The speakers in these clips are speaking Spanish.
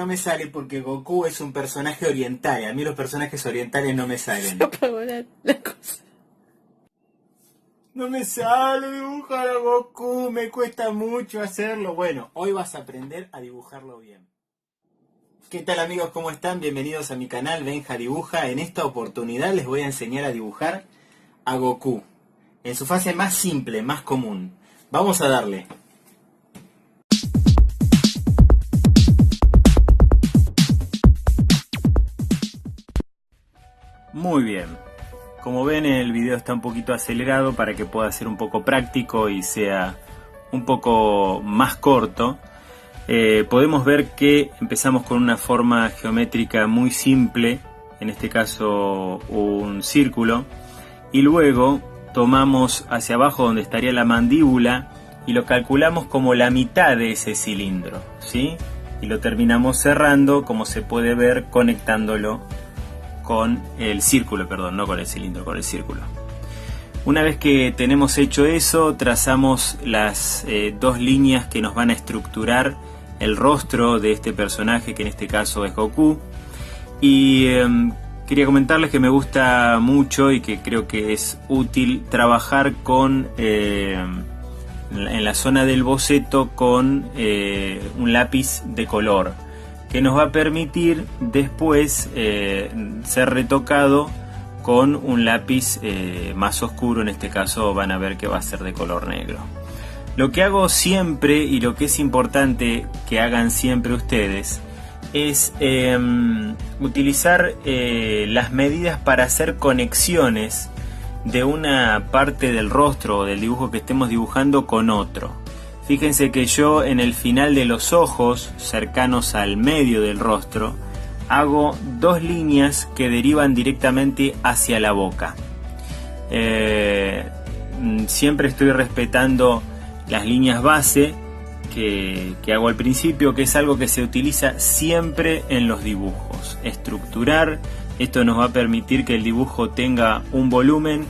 no me sale porque Goku es un personaje oriental. Y a mí los personajes orientales no me salen. No pago la cosa. No me sale dibujar a Goku, me cuesta mucho hacerlo. Bueno, hoy vas a aprender a dibujarlo bien. ¿Qué tal amigos? ¿Cómo están? Bienvenidos a mi canal Benja Dibuja. En esta oportunidad les voy a enseñar a dibujar a Goku. En su fase más simple, más común. Vamos a darle. Muy bien. Como ven, el video está un poquito acelerado para que pueda ser un poco práctico y sea un poco más corto. Podemos ver que empezamos con una forma geométrica muy simple, en este caso un círculo, y luego tomamos hacia abajo donde estaría la mandíbula y lo calculamos como la mitad de ese cilindro, ¿sí? Y lo terminamos cerrando, como se puede ver, conectándolo con el círculo, perdón, no con el cilindro, con el círculo. Una vez que tenemos hecho eso, trazamos las dos líneas que nos van a estructurar el rostro de este personaje, que en este caso es Goku. Y quería comentarles que me gusta mucho y que creo que es útil trabajar con en la zona del boceto con un lápiz de color, que nos va a permitir después ser retocado con un lápiz más oscuro. En este caso van a ver que va a ser de color negro. Lo que hago siempre, y lo que es importante que hagan siempre ustedes, es utilizar las medidas para hacer conexiones de una parte del rostro o del dibujo que estemos dibujando con otro. Fíjense que yo en el final de los ojos, cercanos al medio del rostro, hago dos líneas que derivan directamente hacia la boca. Siempre estoy respetando las líneas base que hago al principio, que es algo que se utiliza siempre en los dibujos. Estructurar, esto nos va a permitir que el dibujo tenga un volumen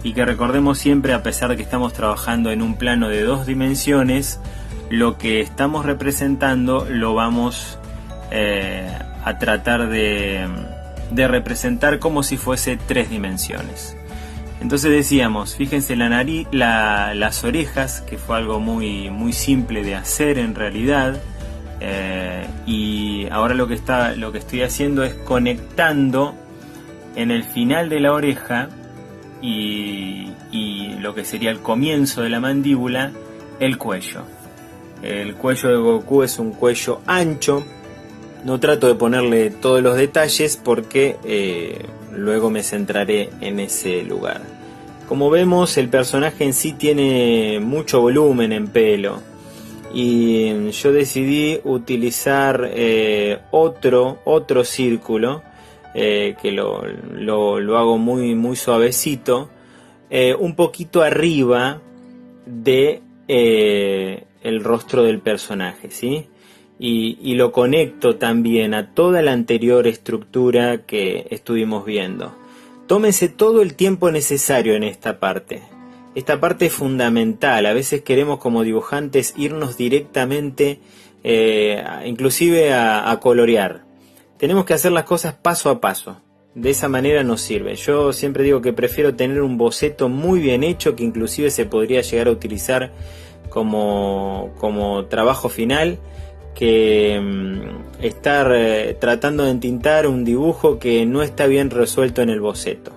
y que recordemos siempre, a pesar de que estamos trabajando en un plano de 2 dimensiones, lo que estamos representando lo vamos a tratar de representar como si fuese 3 dimensiones. Entonces decíamos, fíjense la nariz, las orejas, que fue algo muy simple de hacer en realidad, y ahora lo que estoy haciendo es conectando en el final de la oreja y lo que sería el comienzo de la mandíbula, el cuello. El cuello de Goku es un cuello ancho. No trato de ponerle todos los detalles porque luego me centraré en ese lugar. Como vemos, el personaje en sí tiene mucho volumen en pelo, y yo decidí utilizar otro círculo, que lo hago muy suavecito, un poquito arriba de el rostro del personaje, ¿sí? Y lo conecto también a toda la anterior estructura que estuvimos viendo. Tómense todo el tiempo necesario en esta parte. Esta parte es fundamental. A veces queremos como dibujantes irnos directamente, inclusive a colorear. Tenemos que hacer las cosas paso a paso. De esa manera nos sirve. Yo siempre digo que prefiero tener un boceto muy bien hecho, que inclusive se podría llegar a utilizar como trabajo final, que estar tratando de entintar un dibujo que no está bien resuelto en el boceto.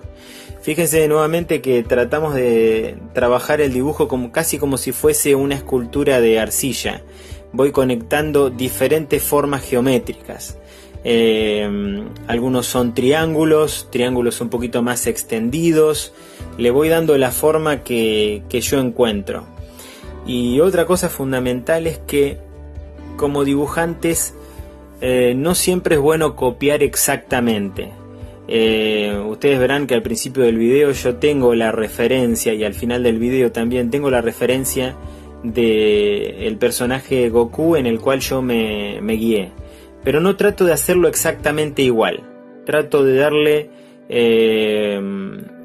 Fíjense nuevamente que tratamos de trabajar el dibujo casi como si fuese una escultura de arcilla. Voy conectando diferentes formas geométricas. Algunos son triángulos un poquito más extendidos. Le voy dando la forma que yo encuentro. Y otra cosa fundamental es que como dibujantes no siempre es bueno copiar exactamente. Ustedes verán que al principio del video yo tengo la referencia, y al final del video también tengo la referencia del personaje Goku en el cual yo me guié. Pero no trato de hacerlo exactamente igual. Trato de darle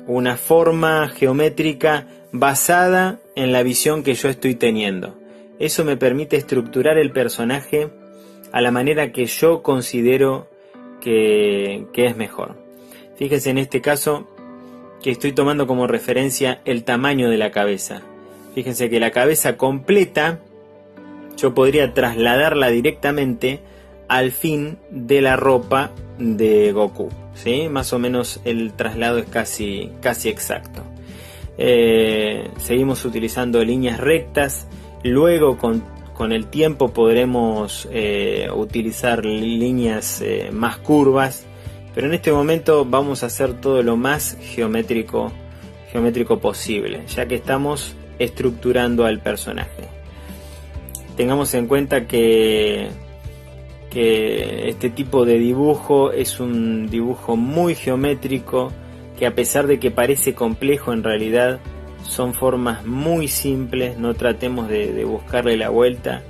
una forma geométrica basada en la visión que yo estoy teniendo. Eso me permite estructurar el personaje a la manera que yo considero que es mejor. Fíjense en este caso que estoy tomando como referencia el tamaño de la cabeza. Fíjense que la cabeza completa yo podría trasladarla directamente al fin de la ropa de Goku, ¿sí? Más o menos el traslado es casi exacto. Seguimos utilizando líneas rectas. Luego con el tiempo podremos utilizar líneas más curvas, pero en este momento vamos a hacer todo lo más geométrico posible, ya que estamos estructurando al personaje. Tengamos en cuenta que este tipo de dibujo es un dibujo muy geométrico, que a pesar de que parece complejo, en realidad son formas muy simples. No tratemos de buscarle la vuelta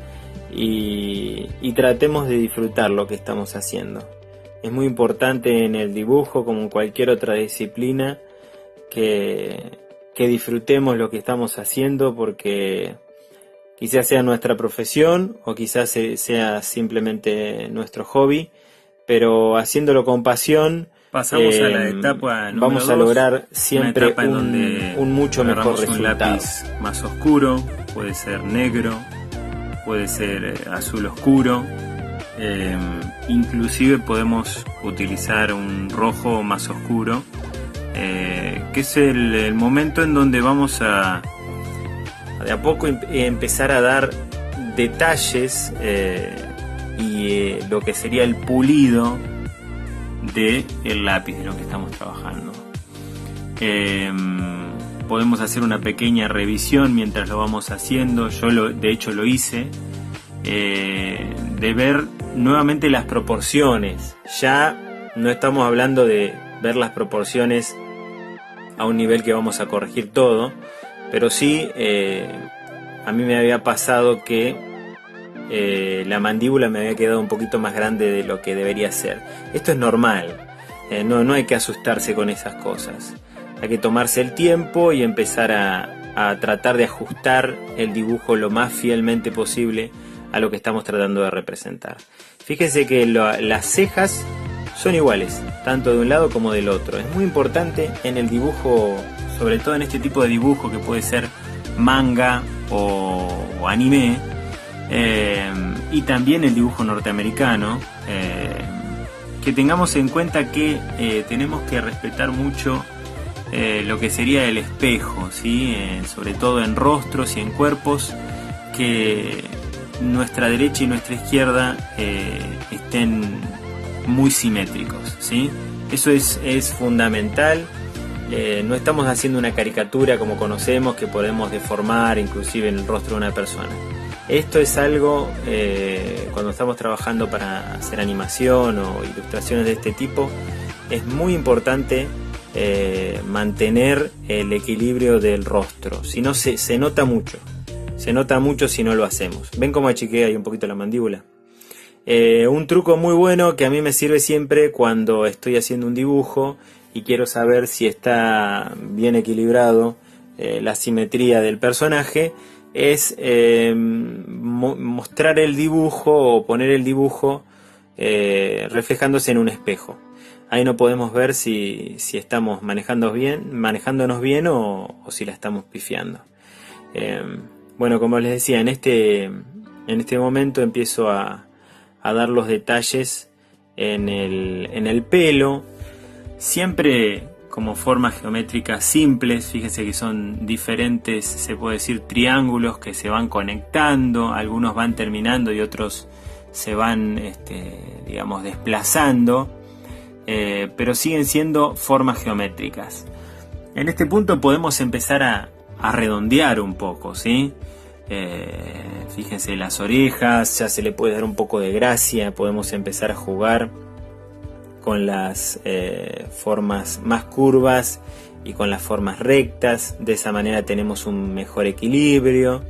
y tratemos de disfrutar lo que estamos haciendo. Es muy importante en el dibujo, como en cualquier otra disciplina, que disfrutemos lo que estamos haciendo, porque quizás sea nuestra profesión o quizás sea simplemente nuestro hobby, pero haciéndolo con pasión pasamos a la etapa número vamos a 2, lograr siempre un mucho mejor resultado. Un lápiz más oscuro, puede ser negro, puede ser azul oscuro, inclusive podemos utilizar un rojo más oscuro, que es el momento en donde vamos a de a poco empezar a dar detalles y lo que sería el pulido del lápiz, de lo que estamos trabajando. Podemos hacer una pequeña revisión mientras lo vamos haciendo. De hecho lo hice, de ver nuevamente las proporciones. Ya no estamos hablando de ver las proporciones a un nivel que vamos a corregir todo, pero sí, a mí me había pasado que la mandíbula me había quedado un poquito más grande de lo que debería ser. Esto es normal, no hay que asustarse con esas cosas. Hay que tomarse el tiempo y empezar a tratar de ajustar el dibujo lo más fielmente posible a lo que estamos tratando de representar. Fíjense que las cejas son iguales, tanto de un lado como del otro. Es muy importante en el dibujo, sobre todo en este tipo de dibujo que puede ser manga o anime, y también el dibujo norteamericano, que tengamos en cuenta que tenemos que respetar mucho lo que sería el espejo, ¿sí? Sobre todo en rostros y en cuerpos, que nuestra derecha y nuestra izquierda estén muy simétricos, ¿sí? Eso es fundamental. No estamos haciendo una caricatura como conocemos, que podemos deformar inclusive en el rostro de una persona. Esto es algo, cuando estamos trabajando para hacer animación o ilustraciones de este tipo, es muy importante mantener el equilibrio del rostro. Si no, se nota mucho si no lo hacemos. ¿Ven cómo achiqué ahí un poquito la mandíbula? Un truco muy bueno que a mí me sirve siempre cuando estoy haciendo un dibujo y quiero saber si está bien equilibrado la simetría del personaje, es mostrar el dibujo o poner el dibujo reflejándose en un espejo. Ahí no podemos ver si estamos manejándonos bien o si la estamos pifiando. Bueno, como les decía, en este momento empiezo a dar los detalles en el pelo, siempre como formas geométricas simples. Fíjense que son diferentes, se puede decir, triángulos que se van conectando, algunos van terminando y otros se van digamos desplazando, pero siguen siendo formas geométricas. En este punto podemos empezar a redondear un poco, ¿sí? Fíjense las orejas, ya se le puede dar un poco de gracia, podemos empezar a jugar con las formas más curvas y con las formas rectas. De esa manera tenemos un mejor equilibrio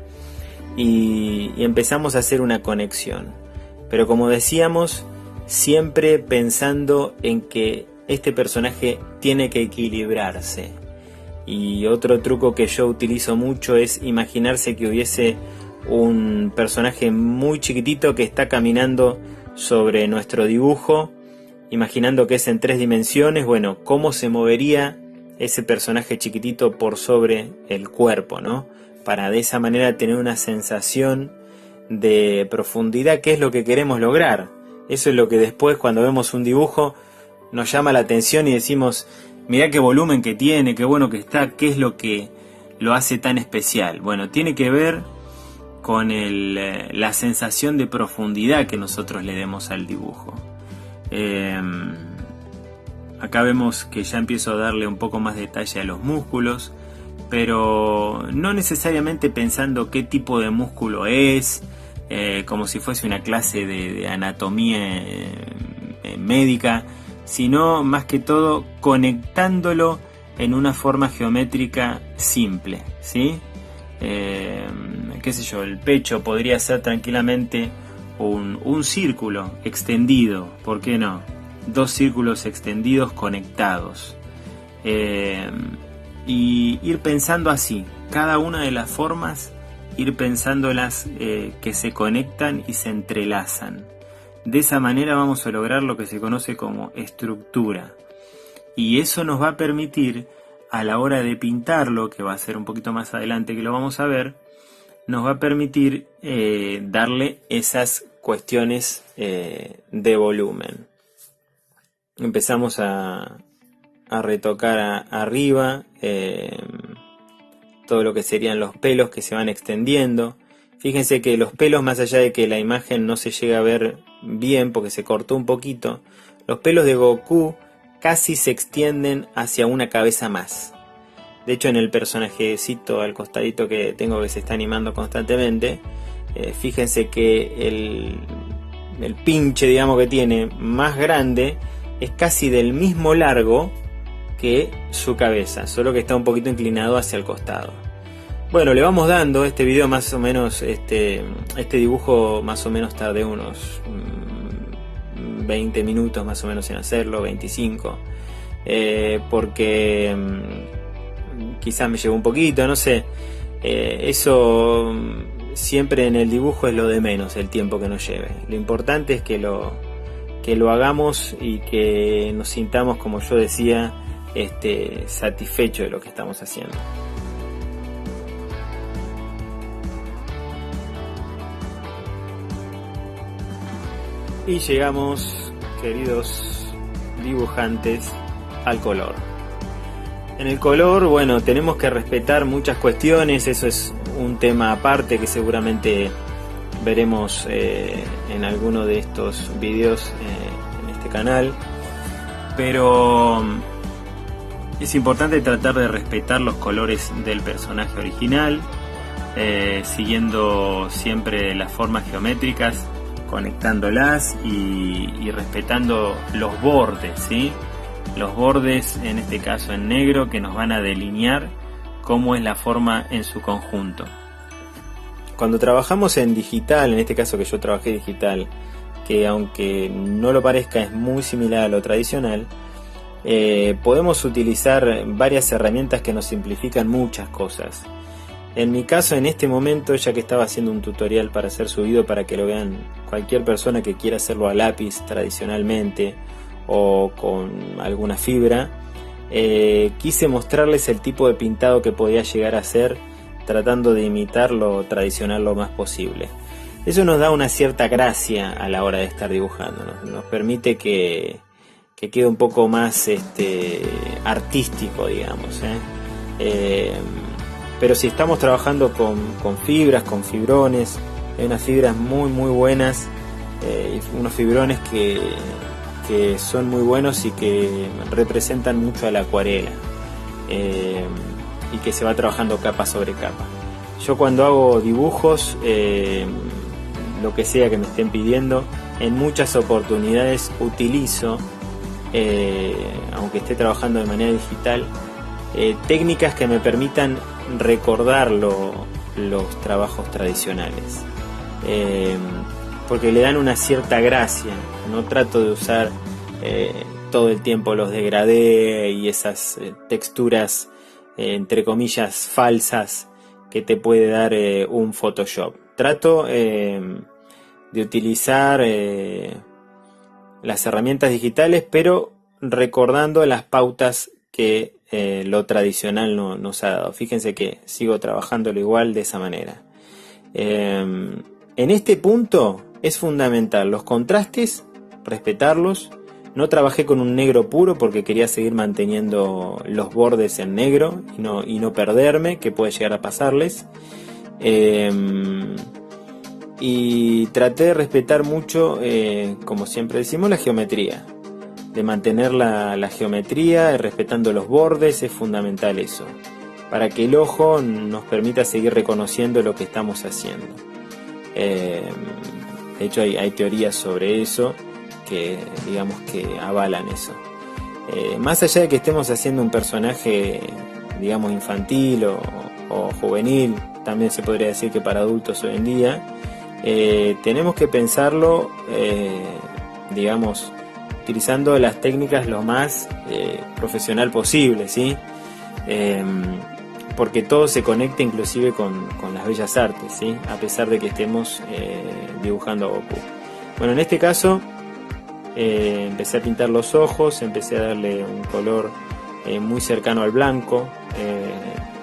y empezamos a hacer una conexión, pero como decíamos, siempre pensando en que este personaje tiene que equilibrarse. Y otro truco que yo utilizo mucho es imaginarse que hubiese un personaje muy chiquitito que está caminando sobre nuestro dibujo, imaginando que es en 3 dimensiones, bueno, cómo se movería ese personaje chiquitito por sobre el cuerpo, ¿no? Para de esa manera tener una sensación de profundidad, que es lo que queremos lograr. Eso es lo que después, cuando vemos un dibujo, nos llama la atención y decimos, mirá qué volumen que tiene, qué bueno que está, qué es lo que lo hace tan especial. Bueno, tiene que ver con la sensación de profundidad que nosotros le demos al dibujo. Acá vemos que ya empiezo a darle un poco más detalle a los músculos, pero no necesariamente pensando qué tipo de músculo es, como si fuese una clase de anatomía médica, sino más que todo conectándolo en una forma geométrica simple, ¿sí? Qué sé yo, el pecho podría ser tranquilamente un círculo extendido, ¿por qué no? 2 círculos extendidos conectados, y ir pensando así, cada una de las formas, ir pensándolas que se conectan y se entrelazan. De esa manera vamos a lograr lo que se conoce como estructura, y eso nos va a permitir, a la hora de pintarlo, que va a ser un poquito más adelante que lo vamos a ver, nos va a permitir darle esas cuestiones de volumen. Empezamos a retocar arriba todo lo que serían los pelos que se van extendiendo. Fíjense que los pelos, más allá de que la imagen no se llega a ver bien porque se cortó un poquito, los pelos de Goku casi se extienden hacia una cabeza más. De hecho, en el personajecito al costadito que tengo, que se está animando constantemente, fíjense que el pinche, digamos, que tiene más grande es casi del mismo largo que su cabeza, solo que está un poquito inclinado hacia el costado. Bueno, le vamos dando este video más o menos, este dibujo más o menos tardé unos 20 minutos más o menos en hacerlo, 25, porque quizás me llevó un poquito, no sé, eso siempre en el dibujo es lo de menos, el tiempo que nos lleve. Lo importante es que lo hagamos y que nos sintamos, como yo decía, satisfechos de lo que estamos haciendo. Y llegamos, queridos dibujantes, al color. En el color, bueno, tenemos que respetar muchas cuestiones, eso es un tema aparte que seguramente veremos en alguno de estos videos en este canal, pero es importante tratar de respetar los colores del personaje original, siguiendo siempre las formas geométricas, conectándolas y respetando los bordes, ¿sí? Los bordes, en este caso en negro, que nos van a delinear cómo es la forma en su conjunto. Cuando trabajamos en digital, en este caso que yo trabajé digital, que aunque no lo parezca es muy similar a lo tradicional, podemos utilizar varias herramientas que nos simplifican muchas cosas. En mi caso, en este momento, ya que estaba haciendo un tutorial para ser subido para que lo vean cualquier persona que quiera hacerlo a lápiz tradicionalmente o con alguna fibra, quise mostrarles el tipo de pintado que podía llegar a hacer, tratando de imitar lo tradicional lo más posible. Eso nos da una cierta gracia a la hora de estar dibujando, nos permite que quede un poco más artístico, digamos, pero si estamos trabajando con fibras, con fibrones, hay unas fibras muy buenas, unos fibrones que son muy buenos y que representan mucho a la acuarela, y que se va trabajando capa sobre capa. Yo cuando hago dibujos, lo que sea que me estén pidiendo, en muchas oportunidades utilizo, aunque esté trabajando de manera digital, técnicas que me permitan recordar los trabajos tradicionales, porque le dan una cierta gracia. No trato de usar todo el tiempo los degradé y esas texturas entre comillas falsas que te puede dar un Photoshop. Trato de utilizar las herramientas digitales, pero recordando las pautas que lo tradicional nos ha dado. Fíjense que sigo trabajándolo igual de esa manera. En este punto es fundamental los contrastes, respetarlos. No trabajé con un negro puro porque quería seguir manteniendo los bordes en negro y no perderme, que puede llegar a pasarles. Y traté de respetar mucho, como siempre decimos, la geometría. De mantener la geometría, respetando los bordes, es fundamental eso. Para que el ojo nos permita seguir reconociendo lo que estamos haciendo. De hecho hay teorías sobre eso que digamos que avalan eso. Más allá de que estemos haciendo un personaje digamos infantil o juvenil, también se podría decir que para adultos hoy en día, tenemos que pensarlo digamos utilizando las técnicas lo más profesional posible, ¿sí? Porque todo se conecta inclusive con las bellas artes, ¿sí? A pesar de que estemos dibujando a Goku. Bueno, en este caso empecé a pintar los ojos, empecé a darle un color muy cercano al blanco.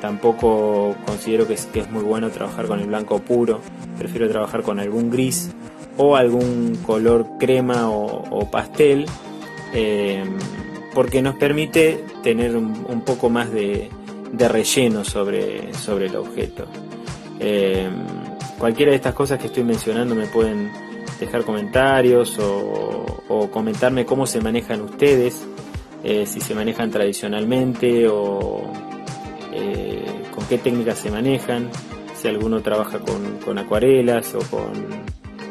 Tampoco considero que es muy bueno trabajar con el blanco puro, prefiero trabajar con algún gris o algún color crema o pastel, porque nos permite tener un poco más de relleno sobre el objeto. Cualquiera de estas cosas que estoy mencionando me pueden dejar comentarios o comentarme cómo se manejan ustedes, si se manejan tradicionalmente o con qué técnicas se manejan, si alguno trabaja con acuarelas o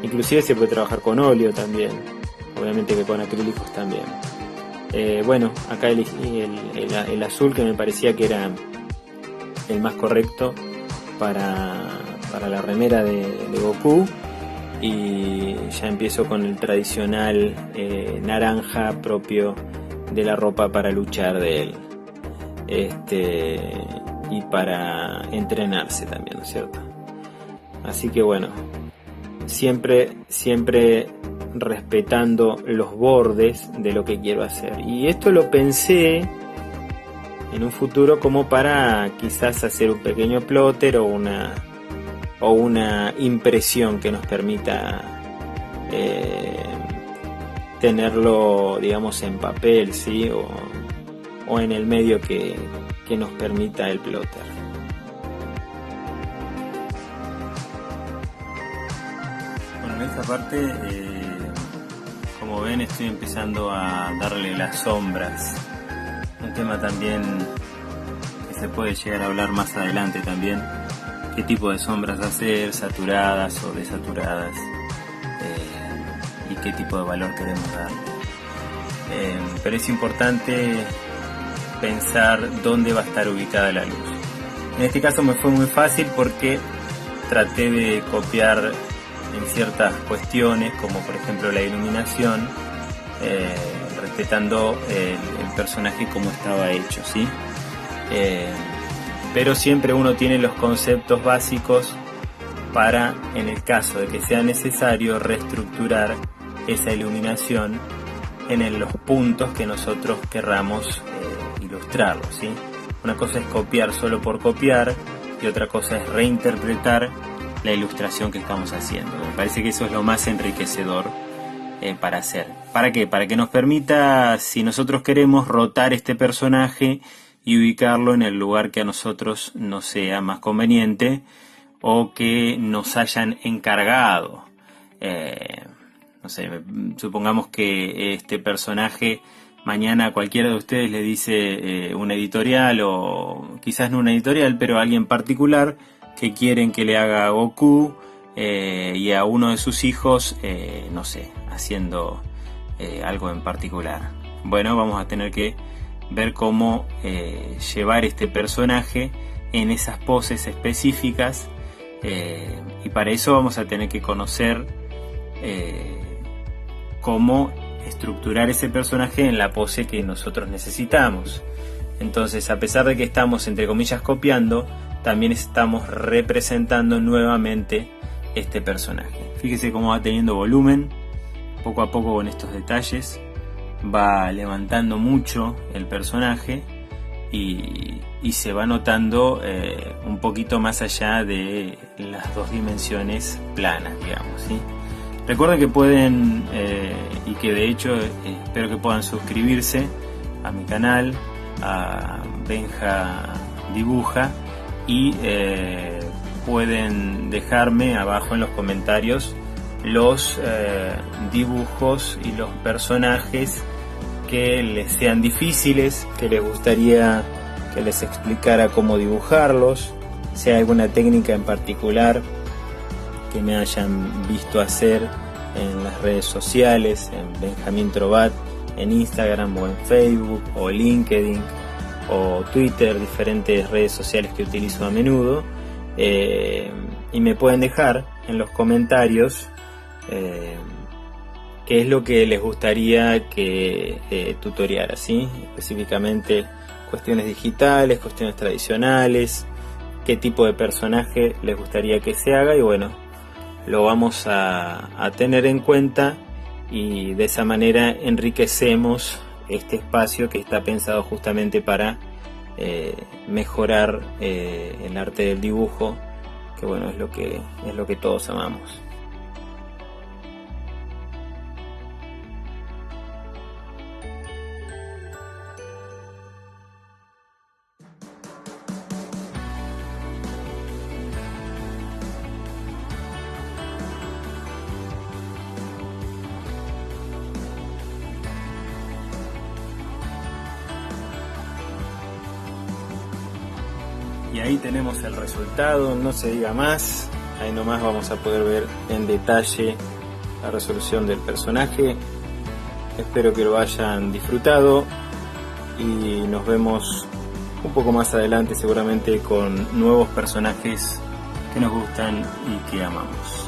inclusive se puede trabajar con óleo también, obviamente que con acrílicos también. Bueno, acá elegí el azul, que me parecía que era el más correcto para la remera de Goku, y ya empiezo con el tradicional naranja propio de la ropa para luchar de él, y para entrenarse también, ¿no es cierto? Así que bueno, siempre respetando los bordes de lo que quiero hacer. Y esto lo pensé en un futuro como para quizás hacer un pequeño plotter o una impresión que nos permita tenerlo, digamos, en papel, ¿sí? O en el medio que nos permita el plotter. Bueno, en esta parte, como ven, estoy empezando a darle las sombras. Un tema también que se puede llegar a hablar más adelante también. Qué tipo de sombras hacer, saturadas o desaturadas, y qué tipo de valor queremos darle. Pero es importante pensar dónde va a estar ubicada la luz. En este caso me fue muy fácil porque traté de copiar en ciertas cuestiones, como por ejemplo la iluminación, respetando el personaje como estaba hecho, ¿sí? Pero siempre uno tiene los conceptos básicos para, en el caso de que sea necesario, reestructurar esa iluminación en los puntos que nosotros querramos ilustrarlo, ¿sí? Una cosa es copiar solo por copiar y otra cosa es reinterpretar la ilustración que estamos haciendo. Me parece que eso es lo más enriquecedor para hacer. ¿Para qué? Para que nos permita, si nosotros queremos, rotar este personaje y ubicarlo en el lugar que a nosotros nos sea más conveniente o que nos hayan encargado. No sé, supongamos que este personaje mañana cualquiera de ustedes le dice una editorial, o quizás no una editorial, pero alguien particular que quieren que le haga a Goku y a uno de sus hijos, no sé, haciendo algo en particular. Bueno, vamos a tener que ver cómo llevar este personaje en esas poses específicas, y para eso vamos a tener que conocer cómo estructurar ese personaje en la pose que nosotros necesitamos. Entonces, a pesar de que estamos entre comillas copiando, también estamos representando nuevamente este personaje. Fíjese cómo va teniendo volumen, poco a poco con estos detalles va levantando mucho el personaje y se va notando un poquito más allá de las dos dimensiones planas, digamos, ¿sí? Recuerden que pueden, y que de hecho espero que puedan suscribirse a mi canal, a Benja Dibuja, y pueden dejarme abajo en los comentarios los dibujos y los personajes que les sean difíciles, que les gustaría que les explicara cómo dibujarlos, si hay alguna técnica en particular que me hayan visto hacer en las redes sociales, en Benjamín Trobat, en Instagram o en Facebook o LinkedIn o Twitter, diferentes redes sociales que utilizo a menudo, y me pueden dejar en los comentarios qué es lo que les gustaría que tutoriara, ¿sí? Específicamente cuestiones digitales, cuestiones tradicionales, qué tipo de personaje les gustaría que se haga, y bueno, lo vamos a tener en cuenta, y de esa manera enriquecemos este espacio que está pensado justamente para mejorar el arte del dibujo, que bueno, es lo que todos amamos. Y ahí tenemos el resultado, no se diga más, ahí nomás vamos a poder ver en detalle la resolución del personaje. Espero que lo hayan disfrutado y nos vemos un poco más adelante seguramente con nuevos personajes que nos gustan y que amamos.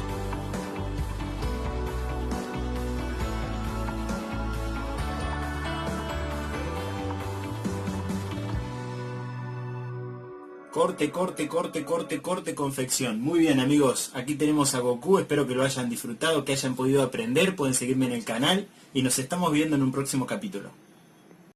Corte, confección. Muy bien, amigos, aquí tenemos a Goku, espero que lo hayan disfrutado, que hayan podido aprender, pueden seguirme en el canal y nos estamos viendo en un próximo capítulo.